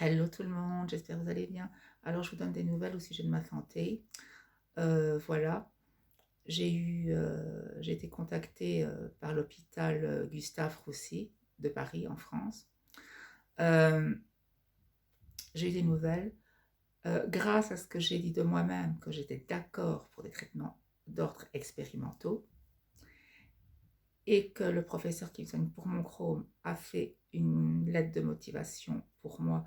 Hello tout le monde, j'espère que vous allez bien. Alors je vous donne des nouvelles au sujet de ma santé. Voilà, j'ai été contactée par l'hôpital Gustave Roussy de Paris en France. Euh, j'ai eu des nouvelles grâce à ce que j'ai dit de moi-même que j'étais d'accord pour des traitements d'ordre expérimentaux et que le professeur qui me soigne pour mon Crohn a fait une lettre de motivation pour moi,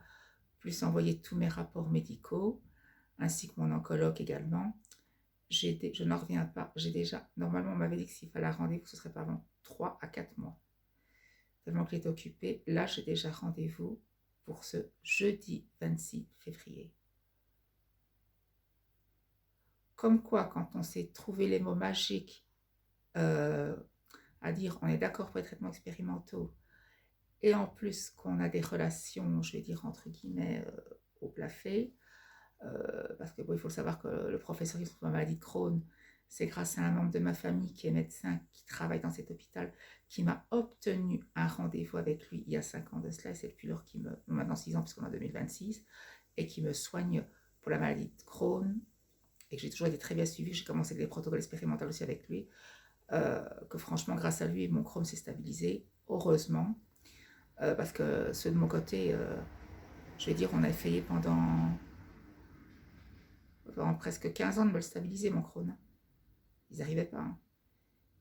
plus envoyé tous mes rapports médicaux ainsi que mon oncologue également. Je n'en reviens pas. J'ai déjà, normalement, on m'avait dit que s'il fallait un rendez-vous, ce serait pas avant 3 à 4 mois. Tellement que j'étais occupée. Là, j'ai déjà rendez-vous pour ce jeudi 26 février. Comme quoi, quand on sait trouver les mots magiques euh, à dire on est d'accord pour les traitements expérimentaux et en plus qu'on a des relations, je vais dire entre guillemets, au plafé, parce que bon, il faut savoir que le professeur qui se trouve ma maladie de Crohn, c'est grâce à un membre de ma famille qui est médecin, qui travaille dans cet hôpital, qui m'a obtenu un rendez-vous avec lui il y a 5 ans de cela, et c'est depuis lors qu'il me, maintenant 6 ans puisqu'on est en 2026, et qui me soigne pour la maladie de Crohn, et que j'ai toujours été très bien suivie. J'ai commencé avec des protocoles expérimentaux aussi avec lui, que franchement, grâce à lui, mon Crohn s'est stabilisé, heureusement, parce que ceux de mon côté, je vais dire, on a essayé pendant presque 15 ans de me le stabiliser, mon Crohn. Ils n'arrivaient pas, hein.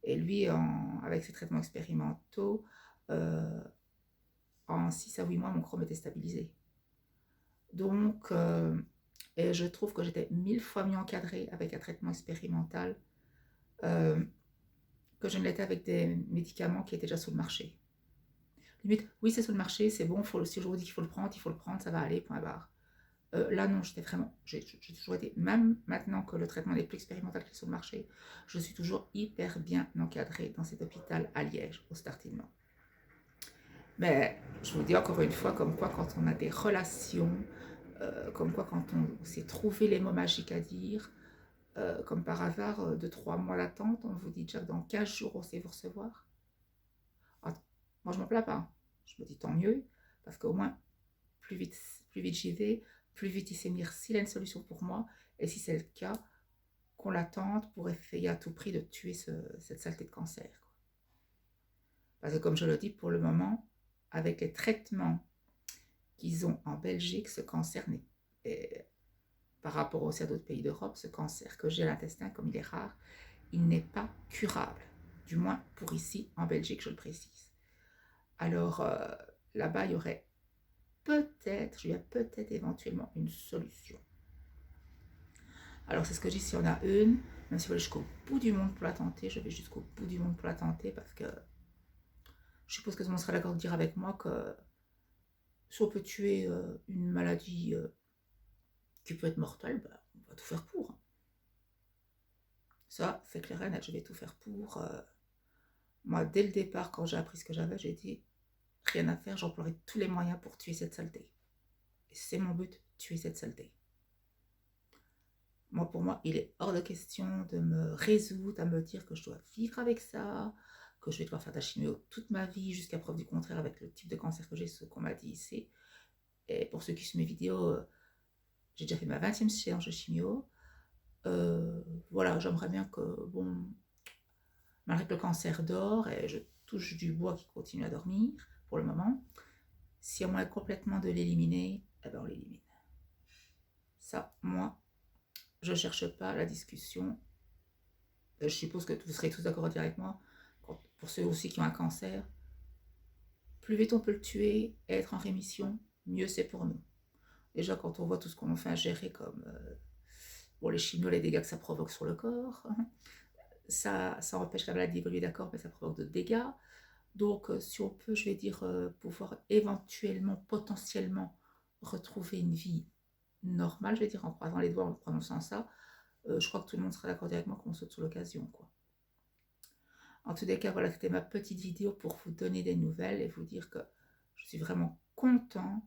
Et lui, avec ses traitements expérimentaux, euh, en 6 à 8 mois, mon Crohn était stabilisé. Donc, et je trouve que j'étais 1000 fois mieux encadrée avec un traitement expérimental euh, que je ne l'étais avec des médicaments qui étaient déjà sur le marché. Limite, oui, c'est sur le marché, c'est bon, si je vous dis qu'il faut le prendre, ça va aller, point barre. Là, non, j'ai toujours été, même maintenant que le traitement n'est plus expérimental qui est sur le marché, je suis toujours hyper bien encadrée dans cet hôpital à Liège, au Startiment. Mais je vous dis encore une fois, comme quoi quand on a des relations, comme quoi quand on sait trouver les mots magiques à dire, comme par hasard, de 3 mois d'attente, on vous dit déjà que dans 15 jours, on sait vous recevoir. Ah, moi, je ne m'en plains pas, hein. Je me dis tant mieux, parce qu'au moins, plus vite, plus vite j'y vais, plus vite il sait me dire s'il a une solution pour moi, et si c'est le cas, qu'on l'attende pour essayer à tout prix de tuer cette saleté de cancer, quoi. Parce que comme je le dis, pour le moment, avec les traitements qu'ils ont en Belgique, ce cancer n'est, par rapport aussi à d'autres pays d'Europe, ce cancer que j'ai à l'intestin, comme il est rare, il n'est pas curable. Du moins pour ici, en Belgique, je le précise. Alors là-bas, il y aurait peut-être éventuellement une solution. Alors c'est ce que je dis, si on a une, même si vous allez jusqu'au bout du monde pour la tenter, je vais jusqu'au bout du monde pour la tenter, parce que je suppose que tout le monde sera d'accord de dire avec moi que si on peut tuer une maladie qui peut être mortelle, ben, on va tout faire pour. Ça, c'est clair et net, je vais tout faire pour. Moi, dès le départ, quand j'ai appris ce que j'avais, j'ai dit, rien à faire, j'emploierai tous les moyens pour tuer cette saleté. Et c'est mon but, tuer cette saleté. Moi, pour moi, il est hors de question de me résoudre à me dire que je dois vivre avec ça, que je vais devoir faire de la chimio toute ma vie, jusqu'à preuve du contraire avec le type de cancer que j'ai, ce qu'on m'a dit ici. Et pour ceux qui suivent mes vidéos, j'ai déjà fait ma 20e séance de chimio. Voilà, j'aimerais bien que, bon, malgré que le cancer dort, et je touche du bois qui continue à dormir pour le moment, si on moyen complètement de l'éliminer, eh ben on l'élimine. Ça, moi, je ne cherche pas la discussion. Je suppose que vous serez tous d'accord à dire avec moi, pour ceux aussi qui ont un cancer, plus vite on peut le tuer et être en rémission, mieux c'est pour nous. Déjà, quand on voit tout ce qu'on fait à gérer, comme bon, les chimios, les dégâts que ça provoque sur le corps, ça empêche la maladie d'évoluer, d'accord, mais ça provoque de dégâts. Donc, si on peut, je vais dire, pouvoir éventuellement, potentiellement, retrouver une vie normale, je vais dire, en croisant les doigts, en prononçant ça, je crois que tout le monde sera d'accord avec moi qu'on saute sur l'occasion, quoi. En tous les cas, voilà, c'était ma petite vidéo pour vous donner des nouvelles et vous dire que je suis vraiment content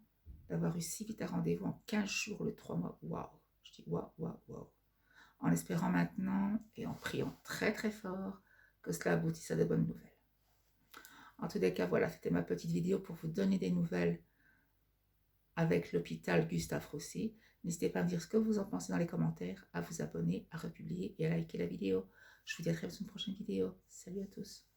d'avoir eu si vite un rendez-vous en 15 jours, le 3 mois. Waouh! Je dis waouh, waouh, waouh. En espérant maintenant et en priant très très fort que cela aboutisse à de bonnes nouvelles. En tous les cas, voilà, c'était ma petite vidéo pour vous donner des nouvelles avec l'hôpital Gustave Roussy. N'hésitez pas à me dire ce que vous en pensez dans les commentaires, à vous abonner, à republier et à liker la vidéo. Je vous dis à très bientôt dans une prochaine vidéo. Salut à tous.